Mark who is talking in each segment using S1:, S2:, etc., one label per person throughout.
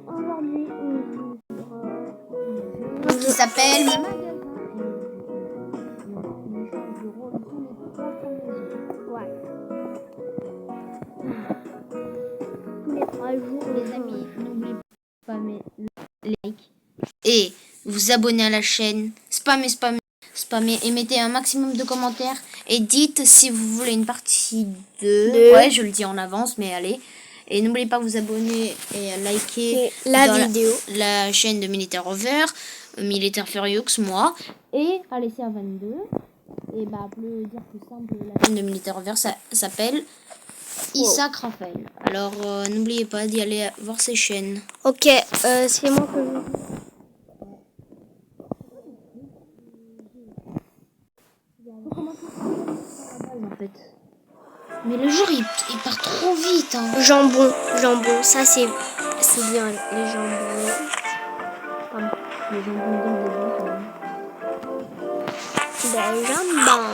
S1: aujourd'hui,
S2: qui s'appelle
S1: ouais. Tous les 3 jours,
S2: les amis, n'oubliez pas de like et vous abonner à la chaîne, spammez et mettez un maximum de commentaires et dites si vous voulez une partie 2. Ouais, je le dis en avance, mais allez. Et n'oubliez pas de vous abonner et à liker
S1: la vidéo,
S2: la chaîne de Militaire Rover, Militaire Furieux, moi, et à laisser à 22. Et bah, pour le dire plus simple, la chaîne de Militaire Rover s'appelle Isaac Raphaël. Alors, n'oubliez pas d'y aller voir ses chaînes.
S1: Ok, c'est moi que je...
S2: En fait. Mais le jour il part trop vite. Hein.
S1: Jambon, ça c'est bien les jambons.
S2: Pardon. Les jambons dès le début quand même.
S1: Des jambons.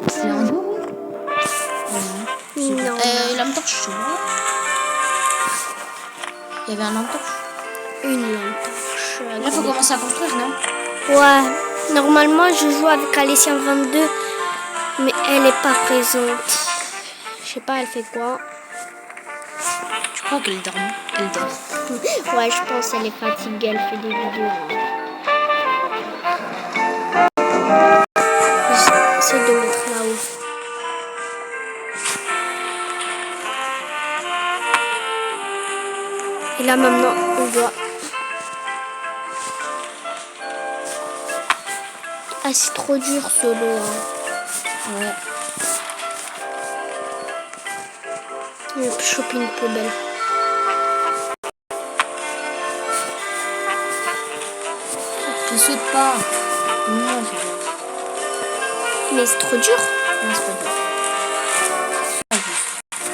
S2: C'est un dos.
S1: Non.
S2: Lampe torche, c'est vrai. Il y avait un lampe torche.
S1: Une lampe torche.
S2: Là, faut commencer à construire, non?
S1: Ouais. Normalement, je joue avec Alessia 22, mais elle est pas présente. Je sais pas, elle fait quoi?
S2: Je crois qu'elle dort. Elle dort.
S1: Ouais, je pense qu'elle est fatiguée, elle fait des vidéos. J'essaie de mettre là-haut. Et là maintenant, on doit... Ah, c'est trop dur ce lot. Hein.
S2: Ouais.
S1: Je vais choper une poubelle.
S2: Tu sautes pas. Non, c'est bon.
S1: Mais c'est trop dur.
S2: Non, c'est pas dur.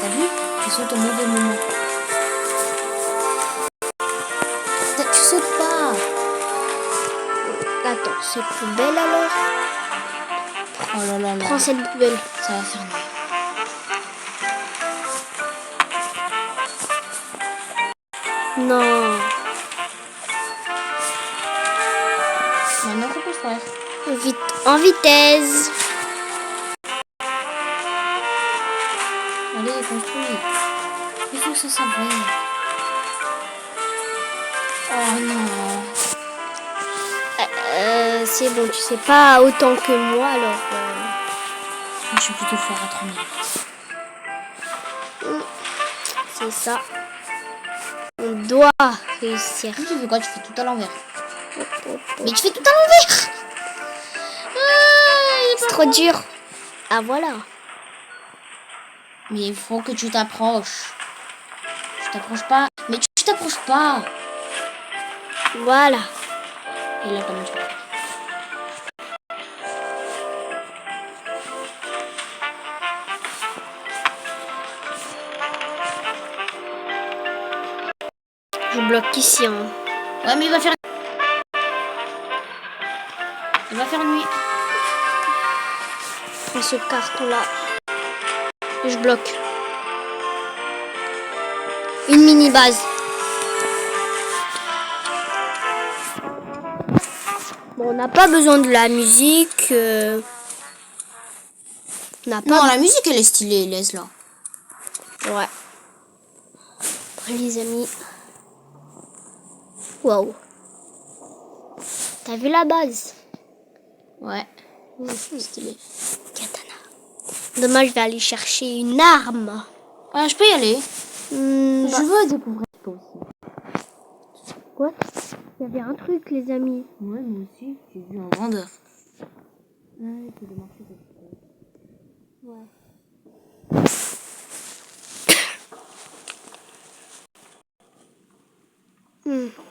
S2: T'as vu? Tu sautes au mauvais moment. Tu sautes pas.
S1: Attends, cette poubelle alors?
S2: Oh là là là.
S1: Prends cette poubelle.
S2: Ça va faire nuit.
S1: Non.
S2: Maintenant, faut construire.
S1: Vite, en vitesse.
S2: Allez, construis. Il faut que ça s'abrège. Oh non.
S1: C'est bon, tu sais pas autant que moi alors.
S2: Je suis plutôt fort à 3 minutes.
S1: C'est ça. On doit réussir.
S2: Tu fais quoi? Tu fais tout à l'envers. Mais tu fais tout à l'envers.
S1: C'est trop dur. Ah voilà.
S2: Mais il faut que tu t'approches. Tu t'approches pas. Mais tu t'approches pas.
S1: Voilà.
S2: Et là, comment tu fais?
S1: Je bloque ici. Hein.
S2: Ouais, mais il va faire nuit.
S1: Prends ce carton là. Et je bloque. Une mini base. Bon, on n'a pas besoin de la musique.
S2: Non, la musique elle est stylée, laisse-la.
S1: Ouais. Après, les amis. Waouh. T'as vu la base?
S2: Ouais. Stylé.
S1: Katana. Demain, je vais aller chercher une arme.
S2: Ah, je peux y aller.
S1: Je
S2: veux découvrir toi aussi.
S1: Quoi? Il y avait un truc, les amis.
S2: Ouais, moi aussi. J'ai vu un vendeur. Ouais, c'est de marcher.
S1: Ouais.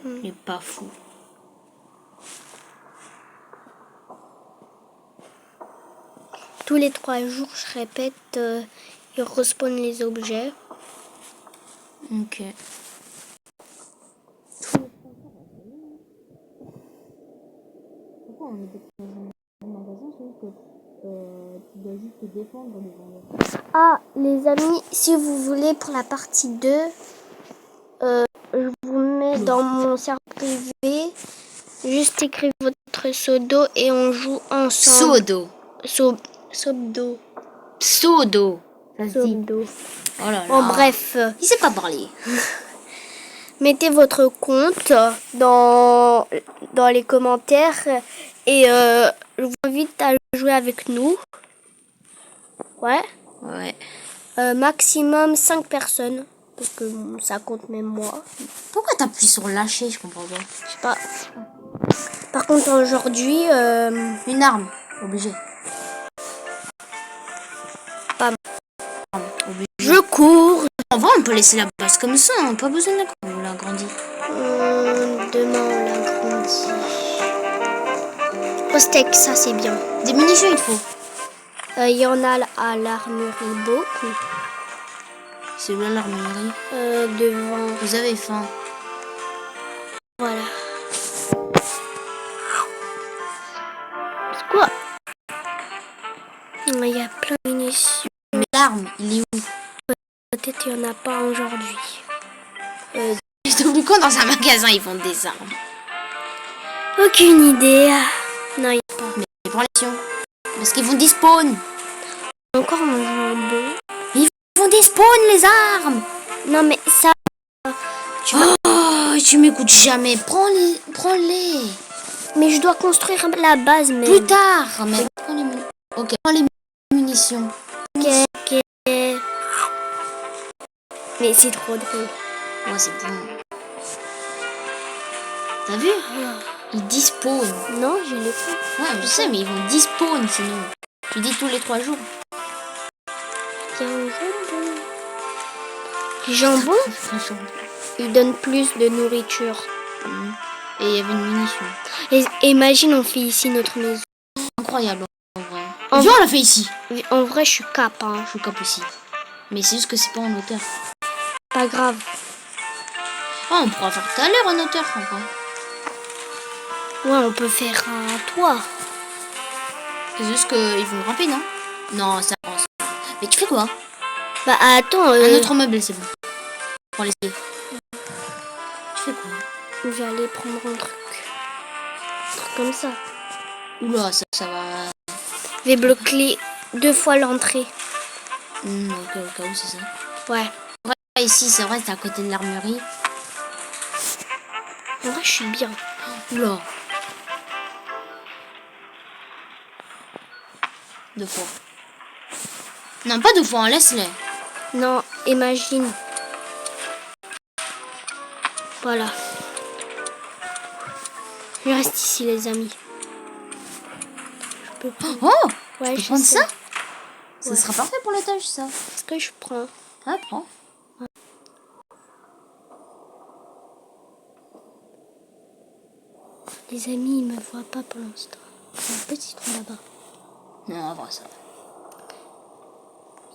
S2: Il est pas fou.
S1: Tous les 3 jours, je répète, ils respawnent les objets.
S2: Ok. Pourquoi on est dans un magasin? C'est juste que tu dois juste te défendre devant eux.
S1: Ah, les amis, si vous voulez pour la partie 2, je vous mets dans mon serveur privé. Juste écrivez votre pseudo et on joue ensemble.
S2: Pseudo.
S1: Pseudo.
S2: Pseudo. Ça se dit.
S1: Pseudo.
S2: Oh là là.
S1: Bon, bref.
S2: Il sait pas parler.
S1: Mettez votre compte dans les commentaires et je vous invite à jouer avec nous. Ouais.
S2: Ouais.
S1: Maximum 5 personnes. Parce que ça compte même moi.
S2: Pourquoi t'appuies sur lâcher? Je comprends pas.
S1: Je sais pas. Par contre, aujourd'hui,
S2: Une arme. Obligé.
S1: Pas
S2: Obligé.
S1: je cours.
S2: En vrai, on peut laisser la base comme ça. On n'a pas besoin de l'agrandir.
S1: Demain, on l'agrandit. Au steak, ça c'est bien.
S2: Des munitions, il faut.
S1: Il y en a à l'armurerie beaucoup.
S2: C'est là l'armurerie.
S1: Devant.
S2: Vous avez faim.
S1: Voilà. C'est quoi? Il y a plein de munitions.
S2: Mais l'arme, il est où?
S1: Peut-être il n'y en a pas aujourd'hui.
S2: J'ai oublié quand dans un magasin ils vendent des armes.
S1: Aucune idée. Non, il n'y a pas.
S2: Mais prends les sions. Parce qu'ils vont despawn.
S1: Encore un jambon.
S2: Ils vont despawn les armes.
S1: Non, mais ça.
S2: Oh, tu m'écoutes jamais. Prends-les.
S1: Mais je dois construire la base même.
S2: Plus tard. Mais prends les munitions. Ok, prends les munitions.
S1: Ok. Mais c'est trop drôle.
S2: Ouais, c'est bon. T'as vu? Ils despawn.
S1: Non, je l'ai pas.
S2: Ouais, je sais, mais ils vont despawn sinon. Tu dis tous les 3 jours.
S1: Il y a un jambon. Le jambon, il donne plus de nourriture.
S2: Et il y avait une munition.
S1: Et imagine, on fait ici notre maison.
S2: Incroyable en vrai.
S1: En
S2: Viens, on l'a fait ici.
S1: En vrai, je suis cap. Hein.
S2: Je suis cap aussi. Mais c'est juste que c'est pas en hauteur.
S1: Pas grave.
S2: Ah, on pourra faire tout à l'heure en hauteur en vrai.
S1: Ouais, on peut faire un toit.
S2: C'est juste qu'ils vont grimper, non? Non, ça avance. Mais tu fais quoi?
S1: Bah attends.
S2: Un autre meuble, c'est bon. Pour laisser. Tu fais quoi?
S1: J'allais prendre un truc. Comme ça.
S2: Oula, ça va.
S1: Je vais bloquer 2 fois l'entrée.
S2: Ok, au cas où, c'est ça.
S1: Ouais.
S2: Ouais, ici, c'est vrai, c'est à côté de l'armurerie.
S1: En vrai, je suis bien.
S2: Oula. 2 fois. Non, pas 2 fois, hein, laisse-les.
S1: Non, imagine. Voilà. Je reste ici, les amis. Je peux pas.
S2: Oh!
S1: Ouais,
S2: Tu peux
S1: je
S2: prendre
S1: sais.
S2: ça? Ça sera parfait pour la tâche, ça.
S1: Est-ce que je prends?
S2: Ah, prends.
S1: Les amis, ils me voient pas pour l'instant. Il y a un petit trou là-bas.
S2: Non, on va voir ça.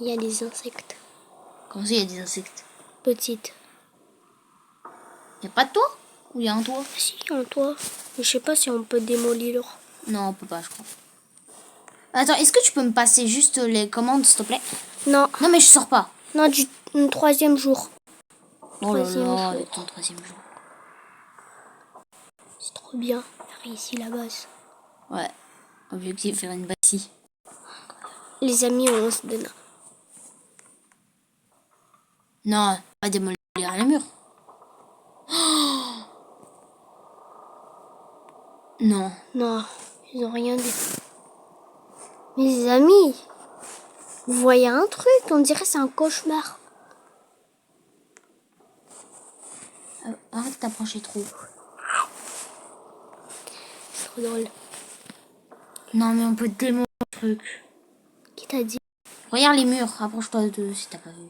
S1: Il y a des insectes.
S2: Comment ça, il y a des insectes?
S1: Petites.
S2: Il n'y a pas de toit? Ou il y a un toit?
S1: Si, un toit. Mais je sais pas si on peut démolir.
S2: Non, on peut pas, je crois. Attends, est-ce que tu peux me passer juste les commandes, s'il te plaît?
S1: Non,
S2: Non, mais je sors pas.
S1: non, du 3e jour.
S2: Oh là
S1: Troisième
S2: là,
S1: jour.
S2: ton 3e jour.
S1: C'est trop bien. Faire ici la base.
S2: Ouais. Objectif, faire une bâtie.
S1: Les amis, on se donne.
S2: Non, pas démolir les murs. Non.
S1: Non, ils ont rien dit. Mes amis, vous voyez un truc, on dirait c'est un cauchemar.
S2: Arrête de t'approcher trop.
S1: C'est trop drôle.
S2: Non, mais on peut démolir le truc.
S1: Qui t'a dit?
S2: Regarde les murs, rapproche-toi d'eux si t'as pas vu.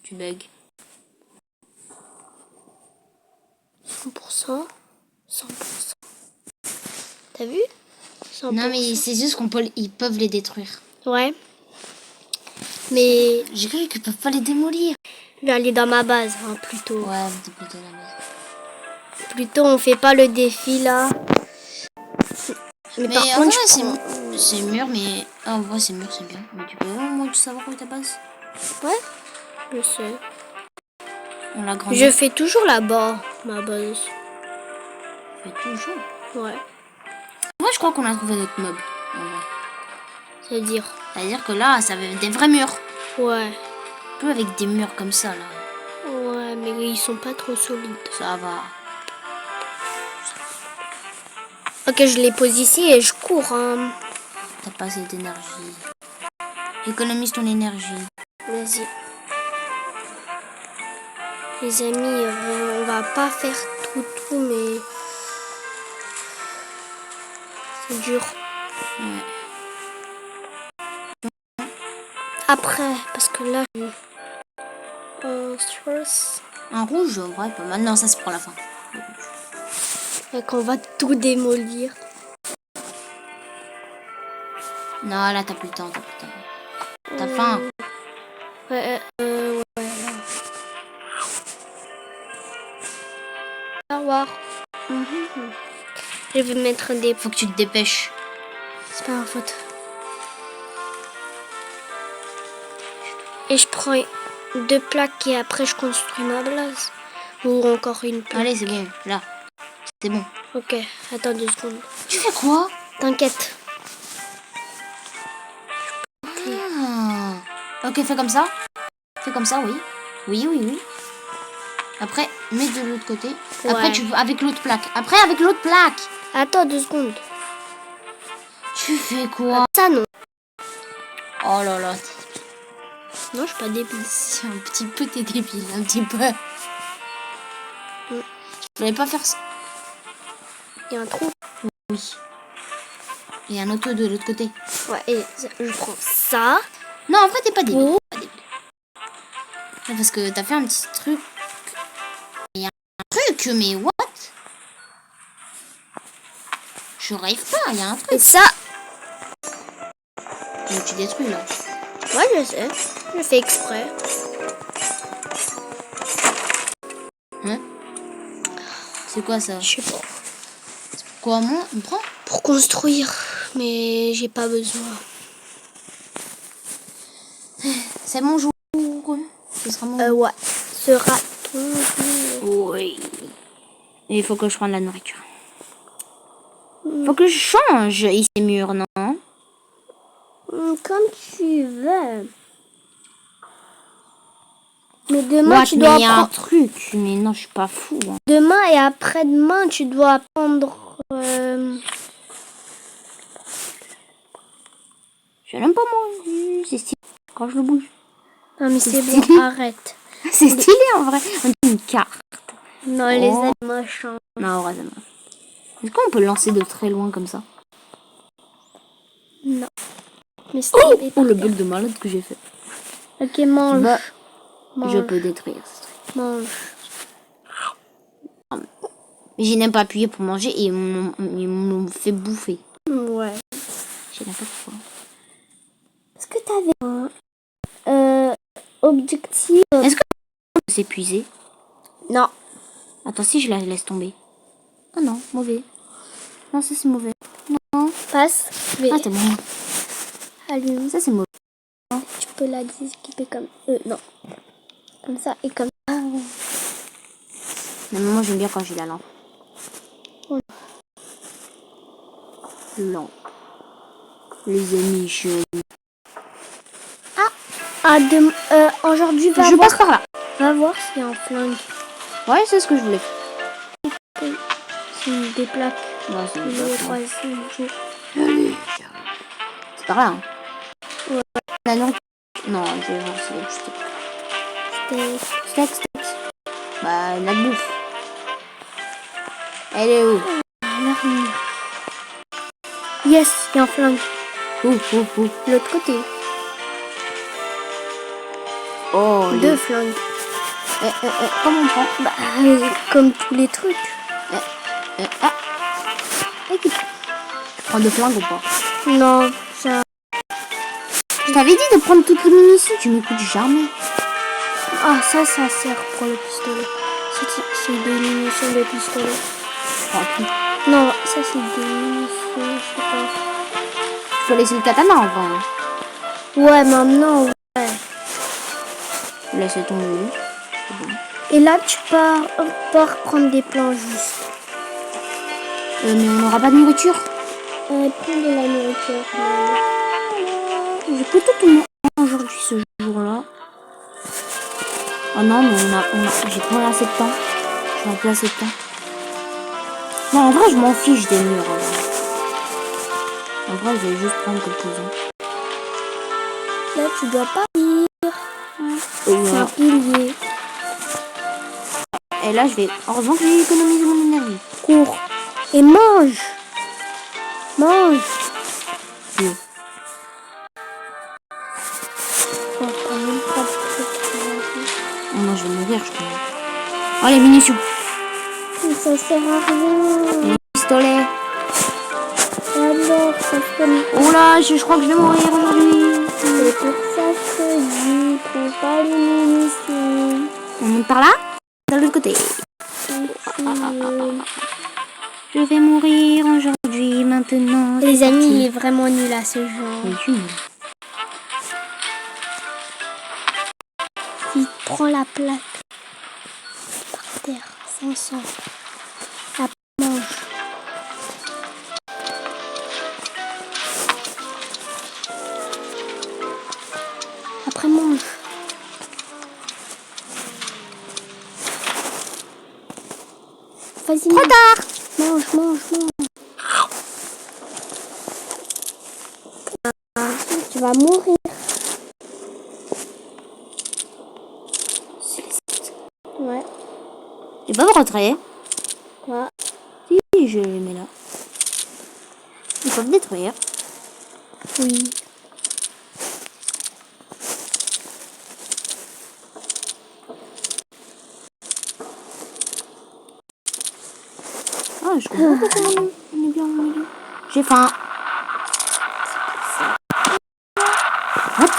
S2: Tu bugs.
S1: 100%. 100%. T'as vu? 100%.
S2: Non, mais c'est juste ils peuvent les détruire.
S1: Ouais. Mais
S2: J'ai cru qu'ils peuvent pas les démolir.
S1: je vais aller dans ma base, hein, plutôt.
S2: Ouais, t'es plutôt la base.
S1: Plutôt, on fait pas le défi là. Mais
S2: Mais
S1: par
S2: en
S1: contre,
S2: vrai,
S1: je prends-
S2: C'est mûr, mais... Ah, en vrai, c'est mûr, c'est bien. Mais tu peux au moins savoir où est ta base.
S1: Ouais, je sais.
S2: On l'a grandi.
S1: Je fais toujours là-bas, ma base.
S2: Fait toujours.
S1: Ouais.
S2: Moi, je crois qu'on a trouvé notre mob. En vrai.
S1: C'est-à-dire.
S2: C'est-à-dire que là, ça avait des vrais murs.
S1: Ouais.
S2: Un peu avec des murs comme ça, là.
S1: Ouais, mais ils sont pas trop solides.
S2: Ça va.
S1: Ok, je les pose ici et je cours. Hein.
S2: T'as pas assez d'énergie. Économise ton énergie.
S1: Vas-y. Les amis, on va pas faire tout, mais... C'est dur.
S2: Ouais.
S1: Après, parce que là... stress.
S2: Un rouge, en vrai, pas mal. Non, ça, c'est pour la fin.
S1: Et qu'on va tout démolir.
S2: Non, là, t'as plus le temps, t'as plus le temps. T'as faim.
S1: Ouais. Au revoir. Je vais mettre des...
S2: Faut que tu te dépêches.
S1: C'est pas ma faute. Et je prends 2 plaques et après je construis ma base. Ou encore une plaque.
S2: Allez, c'est bon. Là. C'est bon.
S1: Ok, attends 2 secondes.
S2: Tu fais quoi?
S1: T'inquiète.
S2: Ah. Ok, fais comme ça. Fais comme ça, oui. Oui. Après, mets de l'autre côté. Après,
S1: Ouais.
S2: tu veux avec l'autre plaque. Après, avec l'autre plaque.
S1: Attends 2 secondes.
S2: Tu fais quoi?
S1: Ça non.
S2: Oh là là.
S1: Non, je suis pas débile.
S2: C'est un petit peu, t'es débile, un petit peu. Je voulais pas faire ça.
S1: Il y a un trou.
S2: Oui. Et un autre de l'autre côté.
S1: Ouais, et je prends ça.
S2: Non, en vrai, t'es pas débile.
S1: Oh.
S2: Pas débile. Ouais, parce que t'as fait un petit truc. Il y a un truc, mais what? Je rêve pas, il y a un truc.
S1: Et ça.
S2: Mais tu détruis là.
S1: Ouais, je sais. Je fais exprès.
S2: Hein? C'est quoi ça?
S1: Je sais pas.
S2: Quoi, moi? On prend?
S1: Pour construire. Mais j'ai pas besoin.
S2: C'est mon jour. Ce sera mon jour.
S1: Ouais. Sera ton jour.
S2: Oui. Et il faut que je prenne la nourriture. Faut que je change ici mur, non?
S1: Comme tu veux. Mais demain, tu dois
S2: mais y a un
S1: prendre...
S2: truc. Mais non, je suis pas fou. Hein.
S1: Demain et après-demain, tu dois prendre...
S2: Je n'aime pas manger. C'est stylé quand je le bouge.
S1: Non, mais c'est bon, arrête.
S2: C'est stylé en vrai. On dirait une carte.
S1: Non, les animaux changent.
S2: Non, en vrai, ça marche. Est-ce qu'on peut le lancer de très loin comme ça?
S1: Non. Mais c'est
S2: Oh, le bug de malade que j'ai fait.
S1: Ok, mange.
S2: Bah,
S1: mange.
S2: je peux détruire ce truc.
S1: Mange.
S2: Mais je n'ai pas appuyé pour manger et ils m'ont fait bouffer.
S1: Ouais.
S2: Je sais pas pourquoi.
S1: Est-ce que t'avais un objectif?
S2: Est-ce que on s'est épuisé?
S1: Non.
S2: Attends, si je la laisse tomber. Ah non, mauvais. Non, ça c'est mauvais. Non.
S1: Passe.
S2: Ah, c'est bon.
S1: Allume.
S2: Ça c'est mauvais.
S1: Tu peux la déséquiper comme... non. Comme ça et comme ça.
S2: Mais moi j'aime bien quand j'ai la lampe.
S1: Ouais.
S2: Lampe. Les amis chéris.
S1: Aujourd'hui,
S2: Je passe par là.
S1: Va voir s'il y a un flingue.
S2: Ouais, c'est ce que je voulais.
S1: C'est des plaques.
S2: Ouais, c'est
S1: C'est
S2: par là. Hein.
S1: Ouais.
S2: La nourriture. Non, je vais voir si steak. Steak. Bah, la bouffe. Elle est où?
S1: L'armure. Yes, il y a un flingue.
S2: Où?
S1: L'autre côté.
S2: Oh,
S1: 2 flingues.
S2: Comment on prend?
S1: Bah, comme tous les trucs.
S2: Écoute. Tu prends 2 flingues ou pas?
S1: Non, ça...
S2: Je t'avais dit de prendre toutes les munitions, tu m'écoutes jamais.
S1: Ah, ça sert pour le pistolet. C'est des munitions de pistolet.
S2: Oh,
S1: Non, ça c'est des munitions, je sais pas.
S2: tu faut laisser le katana en vrai.
S1: Ouais, maintenant, ouais.
S2: Laisse tomber. C'est bon.
S1: Et là, tu pars prendre des plans juste.
S2: Mais on n'aura pas de nourriture.
S1: Prends de la nourriture.
S2: J'ai peut-être mangé aujourd'hui ce jour-là. Oh non, mais j'ai pas assez de temps. J'ai pas assez de temps. Non, en vrai, je m'en fiche des murs. En vrai, je vais juste prendre quelques-uns.
S1: Là, tu dois pas lire. C'est un pilier.
S2: Et là, je vais... Heureusement que j'ai économisé mon énergie.
S1: Cours. Et mange. Mange.
S2: Oui.
S1: Oh, t'as même pas de truc pour manger.
S2: Oh non, je vais mourir, je crois. Oh, les munitions.
S1: Ça sert à rien.
S2: Les pistolets.
S1: Alors, ça fait...
S2: Oh là, je crois que je vais mourir aujourd'hui.
S1: C'est pour ça que je te dis, prends pas les munitions.
S2: On monte par là, de l'autre côté. Je vais mourir aujourd'hui, maintenant.
S1: Les amis, il est vraiment nul à ce jeu.
S2: Oui, je suis nul.
S1: Il prend la plaque par terre, sans sang. La mange. Après, mange. Vas-y,
S2: Trop tard.
S1: mange, mange. Tu vas mourir. Ouais.
S2: J'ai pas me retrait.
S1: Quoi?
S2: Si, je les mets là. Ils peuvent détruire.
S1: Oui.
S2: Ah, je comprends pas comment on est bien au milieu. J'ai faim. Hop.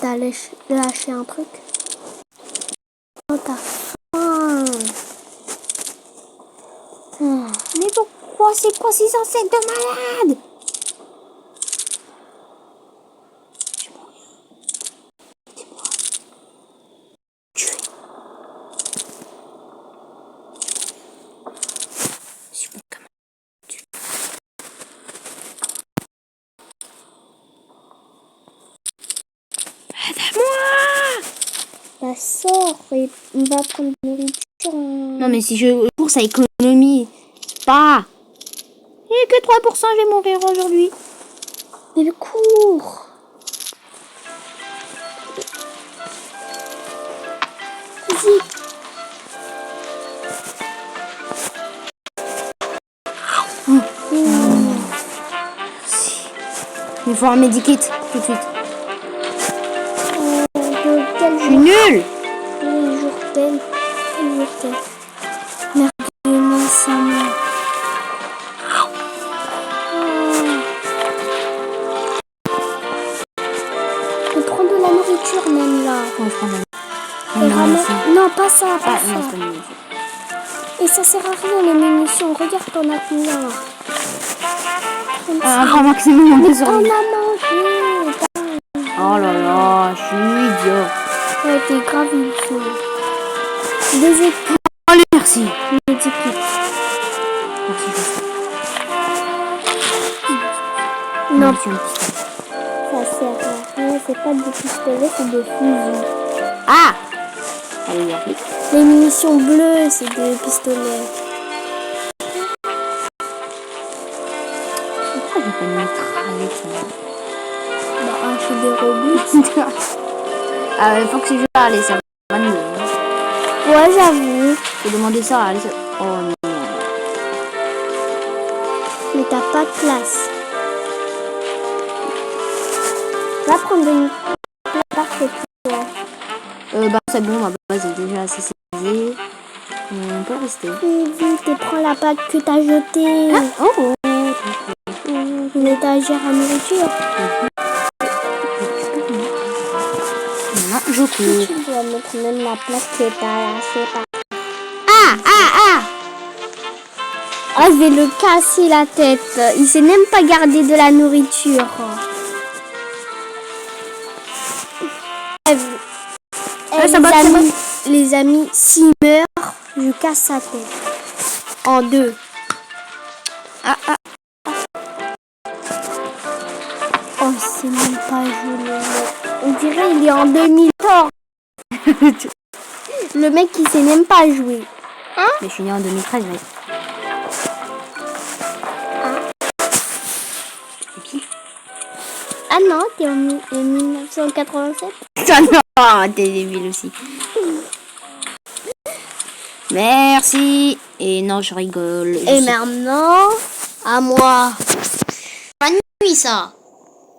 S1: T'as lâché un truc? Oh, t'as faim.
S2: Mais pourquoi c'est quoi ces insectes de malade? Je vais mourir. Dis-moi. Tuer. Je suis comme tu. Aide-moi!
S1: Bah, sors et on va prendre de la nourriture.
S2: Non, mais si je course à économie, pas. Et que 3%, je vais mourir aujourd'hui.
S1: Mais cours. Vas-y.
S2: Merci. Il faut un medikit tout de suite.
S1: Quel
S2: Je suis nulle.
S1: Les jours tel. Merveilleux, ça meurt. On prend de la nourriture même là.
S2: Oh, je prends
S1: Et non, pas ça, pas
S2: Ah,
S1: ça.
S2: non, c'est pas une munition.
S1: Et ça sert à rien les munitions. Regarde, t'en as combien là?
S2: Un grand maximum, on peut
S1: T'en
S2: survivre.
S1: as mangé.
S2: Oh là là, je suis idiot.
S1: Ouais, t'es grave idiot. Des équipes.
S2: Allez, merci.
S1: Des équipes.
S2: Merci, Justin.
S1: Non,
S2: Munition de pistolet.
S1: ça sert à rien. C'est pas des pistolets, c'est des fusils.
S2: Ah! Allez, merci.
S1: Les munitions bleues, c'est des pistolets.
S2: Pourquoi j'ai pas une mitraillette là?
S1: Bah, c'est des robots.
S2: Ah, faut que je vais aller, ça va mieux.
S1: Ouais, j'avoue.
S2: Faut demander ça à Alice. Oh non.
S1: Mais t'as pas de place. Va prendre une place et toi.
S2: Bah, c'est bon, ma base est déjà assez saisée. On peut rester.
S1: Vite, et prends la pâte que t'as jetée.
S2: Ah, oh!
S1: Une étagère à nourriture.
S2: Non, je cours.
S1: Tu dois mettre même la plaque que t'as lâchée par... Oh, je vais le casser la tête. Il sait même pas garder de la nourriture. Les amis, s'il meurt, je casse sa tête. En deux. Oh, c'est même pas joli. On dirait il est en 2014. Le mec, il sait même pas jouer.
S2: Hein? Mais je suis né en 2013, mec.
S1: Ah non, t'es en 1987.
S2: Ah non, t'es débile aussi. Merci. Et non, je rigole.
S1: Et maintenant, à moi.
S2: Pas nuit, ça.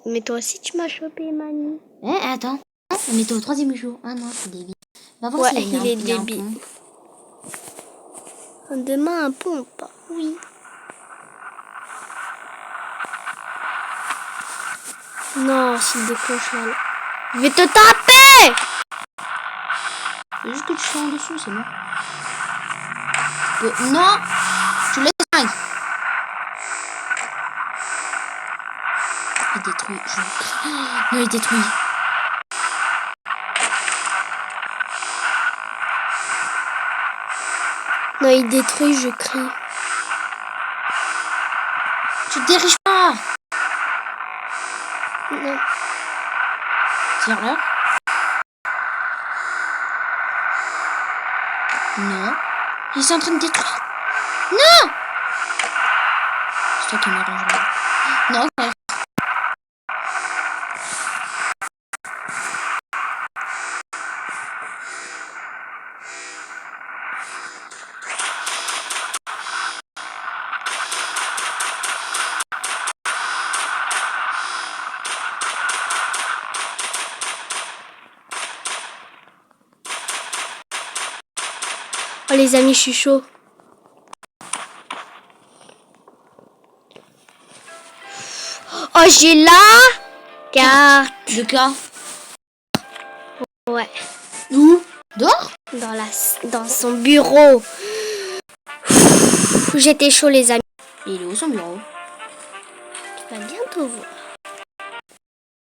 S1: Mais toi aussi, tu m'as chopé, Manu.
S2: Attends. On était au 3e jour. Ah non, c'est débile. Va voir
S1: Ouais,
S2: s'il y a
S1: il est
S2: il y a un
S1: débile.
S2: pont.
S1: Demain, un pompe. Oui. Non, s'il déclenche là. Je vais te taper!
S2: C'est juste que tu sois en dessous, c'est bon. Non! Tu laisses un. Il détruit. Non, il détruit.
S1: Non, il détruit, je crie.
S2: Tu te diriges pas!
S1: Non.
S2: Tire-le. Non. Il est en train de détruire. Non! C'est toi qui me rejoins. Non, frère.
S1: Oh, les amis, je suis chaud. Oh, j'ai la carte.
S2: De cas.
S1: Ouais.
S2: Où? Dehors?
S1: Dans son bureau. J'étais chaud, les amis.
S2: Et il est où son bureau?
S1: Tu vas bientôt voir.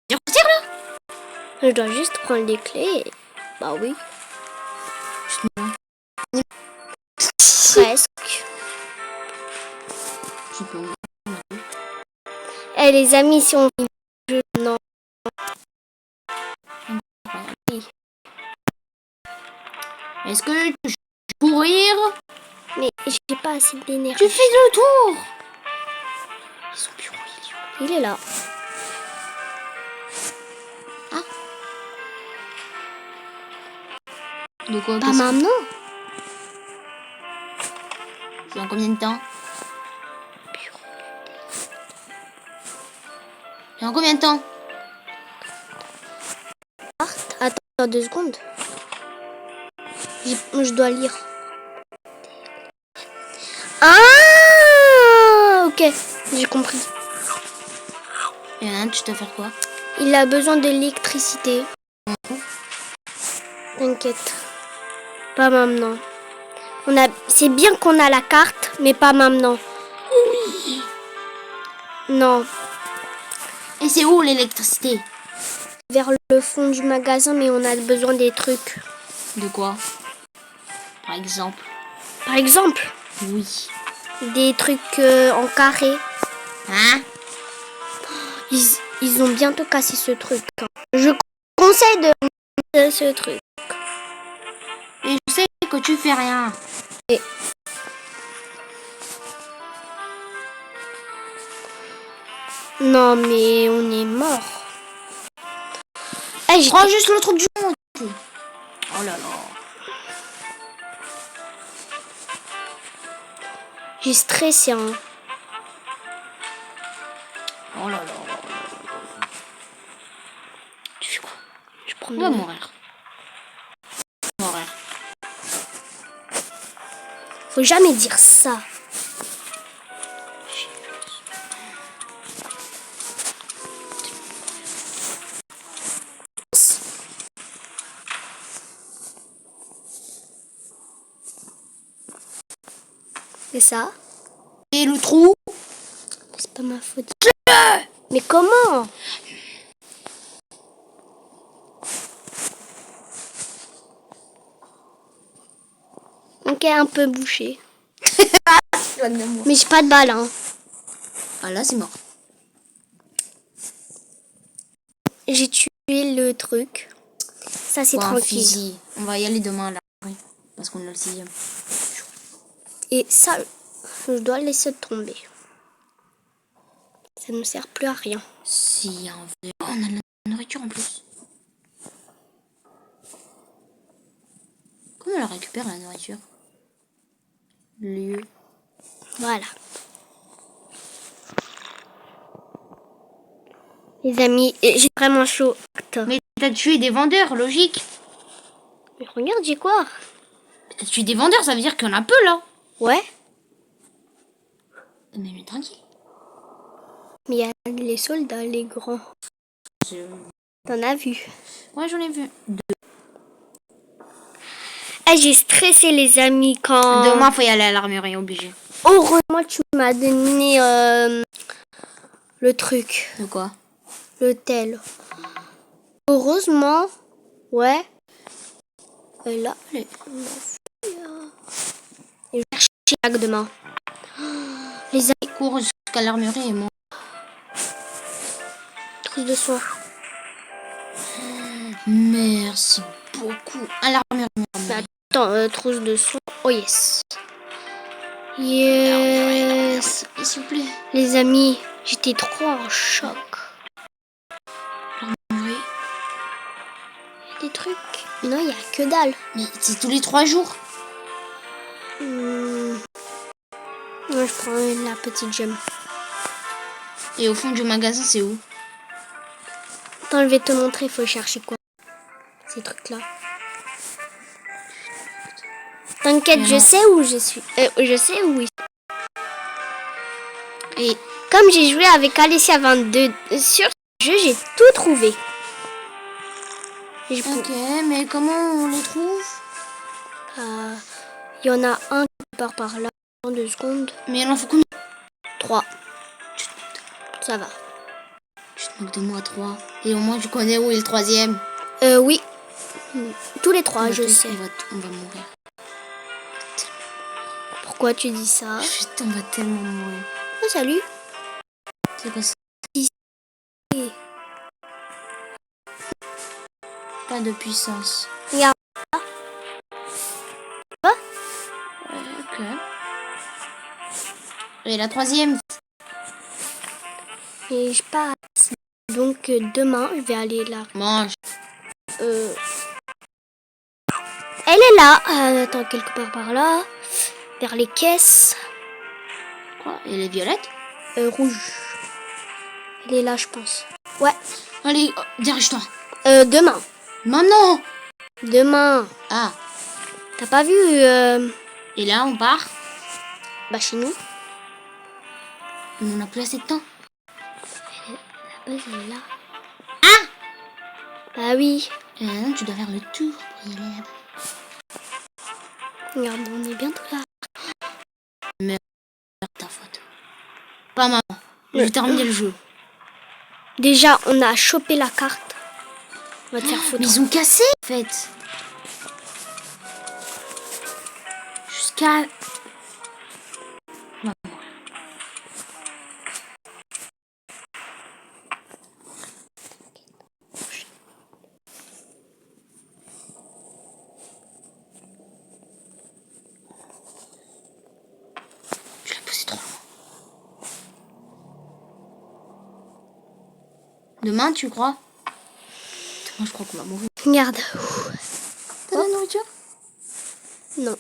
S2: Tire là?
S1: Je dois juste prendre les clés. Bah oui. Presque. Eh les amis, si on je non.
S2: Est-ce que je peux courir?
S1: Mais j'ai pas assez d'énergie.
S2: Tu fais le tour. Son bureau,
S1: il est là.
S2: Ah. De quoi?
S1: Pas maintenant.
S2: C'est en combien de temps? C'est en combien de temps?
S1: Attends 2 secondes. Je dois lire. Ah, ok, j'ai compris.
S2: Et là, tu dois faire quoi?
S1: Il a besoin d'électricité. T'inquiète. Pas maintenant. C'est bien qu'on a la carte, mais pas maintenant.
S2: Oui.
S1: Non.
S2: Et c'est où l'électricité?
S1: Vers le fond du magasin, mais on a besoin des trucs.
S2: De quoi? Par exemple?
S1: Par exemple?
S2: Oui.
S1: Des trucs en carré.
S2: Hein?
S1: Ils ont bientôt cassé ce truc. Je conseille de ce truc.
S2: Et je sais que tu fais rien.
S1: Et... Non, mais on est mort.
S2: Hey, je prends juste le truc du monde. Oh là là.
S1: J'ai stressé, hein.
S2: Oh là là.
S1: Tu fais quoi? Je prends
S2: On va mourir.
S1: Faut jamais dire ça. C'est ça.
S2: Et le trou?
S1: C'est pas ma faute. Mais comment? Ok, un peu bouché. Mais j'ai pas de balle, hein.
S2: Ah là, c'est mort.
S1: J'ai tué le truc. Ça, c'est
S2: Bon, un
S1: tranquille.
S2: fusil. On va y aller demain, là. Oui, parce qu'on a le 6e.
S1: Et ça, je dois le laisser tomber. Ça ne sert plus à rien.
S2: Si, en vrai. Oh, on a de la nourriture en plus. Comment on la récupère, la nourriture? Lieu.
S1: Voilà. Les amis, j'ai vraiment chaud.
S2: Mais t'as tué des vendeurs, logique.
S1: Mais regarde, j'ai quoi?
S2: T'as tué des vendeurs, ça veut dire qu'il y en a peu, là.
S1: Ouais.
S2: Mais tranquille.
S1: Mais il y a les soldats, les grands. T'en as vu?
S2: Ouais, j'en ai vu.
S1: Ah, j'ai stressé, les amis, quand...
S2: Demain, faut y aller à l'armurerie, obligé.
S1: Heureusement, tu m'as donné le truc.
S2: De quoi?
S1: Le tel. Heureusement. Ouais. Et là, et je vais chercher Jacques demain. Les amis,
S2: Cours jusqu'à l'armurerie et moi.
S1: trousse de soin.
S2: Merci beaucoup. À l'armurerie.
S1: Attends, trousse de soin. Oh yes. Yes.
S2: S'il vous plaît.
S1: Les amis, j'étais trop en choc.
S2: L'armurerie.
S1: Il y a des trucs. Non, il n'y a que dalle.
S2: Mais c'est tous les 3 jours.
S1: Moi, je prends la petite gemme.
S2: Et au fond du magasin, c'est où?
S1: Attends, je vais te montrer. Il faut chercher quoi? Ces trucs-là. T'inquiète, je sais où je suis. Je sais où ils sont.
S2: Et
S1: Comme j'ai joué avec Alicia 22 sur ce jeu, j'ai tout trouvé. Et
S2: ok, mais comment on les trouve?
S1: il y en a un qui part par là. En 2 secondes.
S2: Mais il en faut combien?
S1: 3. Ça va.
S2: Tu te moques de moi 3. Et au moins, tu connais où est le 3e.
S1: Oui. Tous les 3, je sais.
S2: On va mourir.
S1: Pourquoi tu dis ça?
S2: Putain, on va tellement mourir.
S1: Oh, salut.
S2: C'est quoi ça?
S1: Et
S2: Pas de puissance.
S1: regarde.
S2: Ok. Et la 3e?
S1: Et je passe. Donc demain, je vais aller là.
S2: Mange.
S1: Elle est là. Attends, quelque part par là. Vers les caisses.
S2: Quoi? Et les violettes?
S1: Rouge. Elle est là, je pense. Ouais.
S2: Allez, dirige-toi.
S1: Demain.
S2: Maintenant.
S1: Demain.
S2: Ah.
S1: T'as pas vu
S2: Et là, on part.
S1: Bah, chez nous.
S2: Mais on a plus assez de temps.
S1: La base, elle est là.
S2: Ah!
S1: Bah oui.
S2: Non, tu dois faire le tour pour y aller là-bas.
S1: Regarde, on est bientôt là.
S2: Mais c'est ta faute. Pas maman. Je vais terminer le jeu.
S1: Déjà, on a chopé la carte. On va te faire foutre.
S2: Mais ils ont cassé en fait. Jusqu'à... Tu l'as poussé trop loin. Demain, tu crois? Demain, je crois qu'on va mourir.
S1: Regarde.
S2: T'as la nourriture?
S1: Non.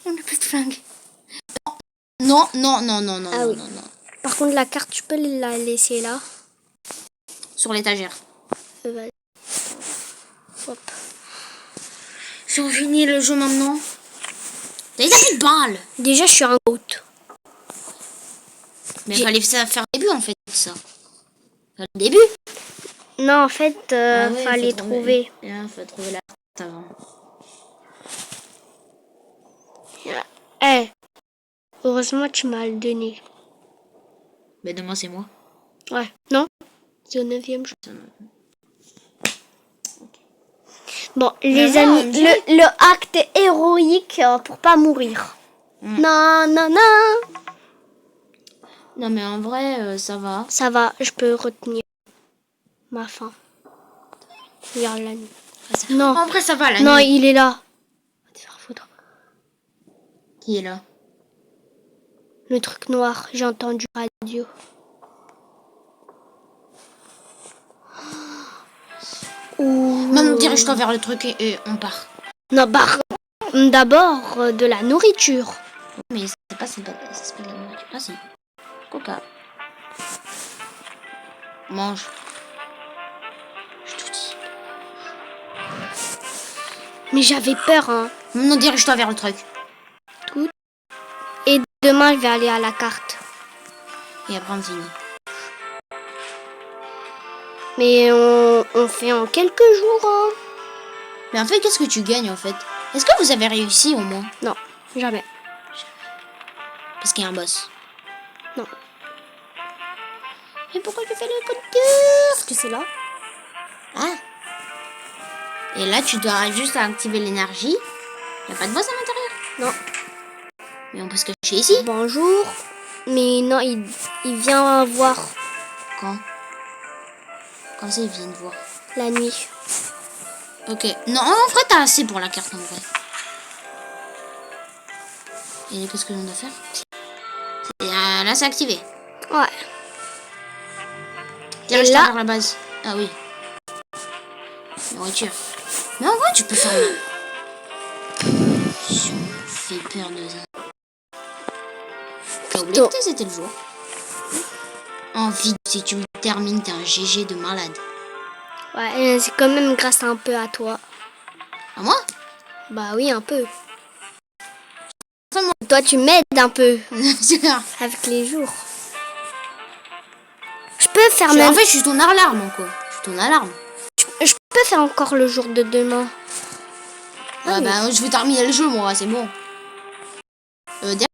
S2: On n'a pas de flingue. Non, non, non, non, non,
S1: Ah
S2: non,
S1: oui.
S2: non, non.
S1: Par contre, la carte, tu peux la laisser là.
S2: Sur l'étagère.
S1: Vas-y. Hop.
S2: Si on finit le jeu maintenant. T'as plus de balles.
S1: Déjà, je suis un goat.
S2: Mais il fallait faire le début en fait, ça. Le début.
S1: Non, en fait,
S2: Ah ouais,
S1: fallait
S2: faut
S1: trouver.
S2: Il faut trouver la carte avant.
S1: Eh, heureusement, tu m'as le donné.
S2: Mais demain, c'est moi.
S1: Ouais, non? C'est au 9e jour. Bon, les
S2: moi,
S1: amis, le acte héroïque pour pas mourir. Non, non, non.
S2: Non, mais en vrai, ça va.
S1: Ça va, je peux retenir ma faim. Regarde la nuit. Non,
S2: En vrai, ça va, la
S1: non,
S2: nuit.
S1: il est là. Va te faire foutre.
S2: Qui est là?
S1: Le truc noir, j'ai entendu radio. Ouh.
S2: Maintenant, dirige-toi vers le truc et on part.
S1: Non, bah, d'abord de la nourriture.
S2: Mais c'est pas, ça s'appelle la nourriture. Ah si. Coca. Mange. Je te dis.
S1: Mais j'avais peur, hein.
S2: Maintenant, dirige-toi vers le truc.
S1: Tout. Et demain, je vais aller à la carte.
S2: Et après, on finit.
S1: Mais on fait en quelques jours, hein.
S2: Mais en fait, qu'est-ce que tu gagnes en fait? Est-ce que vous avez réussi au moins?
S1: Non, jamais.
S2: Parce qu'il y a un boss.
S1: Non.
S2: Mais pourquoi tu fais le coup de cœur?
S1: Parce que c'est là.
S2: Ah. Et là, tu dois juste activer l'énergie. Il n'y a pas de boss à l'intérieur?
S1: Non.
S2: Mais on peut se cacher ici.
S1: Bonjour. Mais non, il vient voir
S2: Quand? Quand ça, ils viennent voir.
S1: la nuit.
S2: Ok. Non, en vrai, t'as assez pour la carte en vrai. Et qu'est-ce que l'on doit faire? Là, c'est activé.
S1: Ouais.
S2: Dirige-toi
S1: là-
S2: vers la base. Ah oui. Nourriture. Mais en vrai, tu peux faire le... Si on fait peur de ça. T'as oublié
S1: Stop.
S2: que c'était le jour. En vide, si tu le termines, t'es un GG de malade.
S1: Ouais, c'est quand même grâce un peu à toi.
S2: À moi?
S1: Bah oui, un peu. Toi, tu m'aides un peu avec les jours. Je peux faire même...
S2: En fait, je suis ton alarme, quoi. Je suis ton alarme.
S1: Je peux faire encore le jour de demain.
S2: Ah,
S1: oui.
S2: bah, je vais terminer le jeu, moi, c'est bon. Derrière.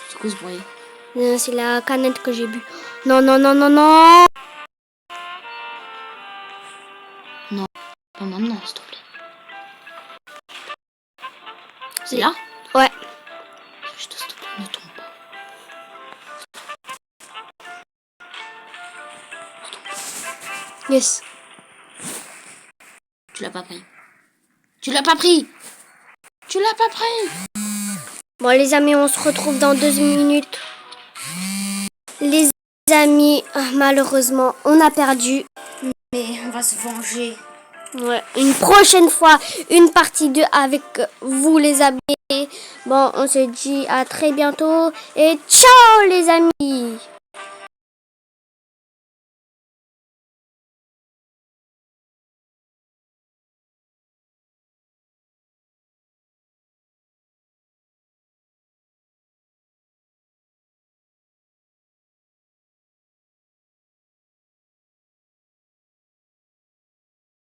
S2: C'est quoi ce bruit?
S1: C'est la canette que j'ai bu. Non, non, non, non, non.
S2: Non, pas maintenant, s'il te plaît. C'est là?
S1: Ouais.
S2: Juste, s'il te plaît, ne tombe pas.
S1: Yes.
S2: Tu l'as pas pris. Tu l'as pas pris. Tu l'as pas pris.
S1: Bon, les amis, on se retrouve dans 2 minutes. Les amis, malheureusement, on a perdu.
S2: Mais on va se venger.
S1: Ouais. Une prochaine fois, une partie 2 avec vous, les amis. Bon, on se dit à très bientôt. Et ciao, les amis.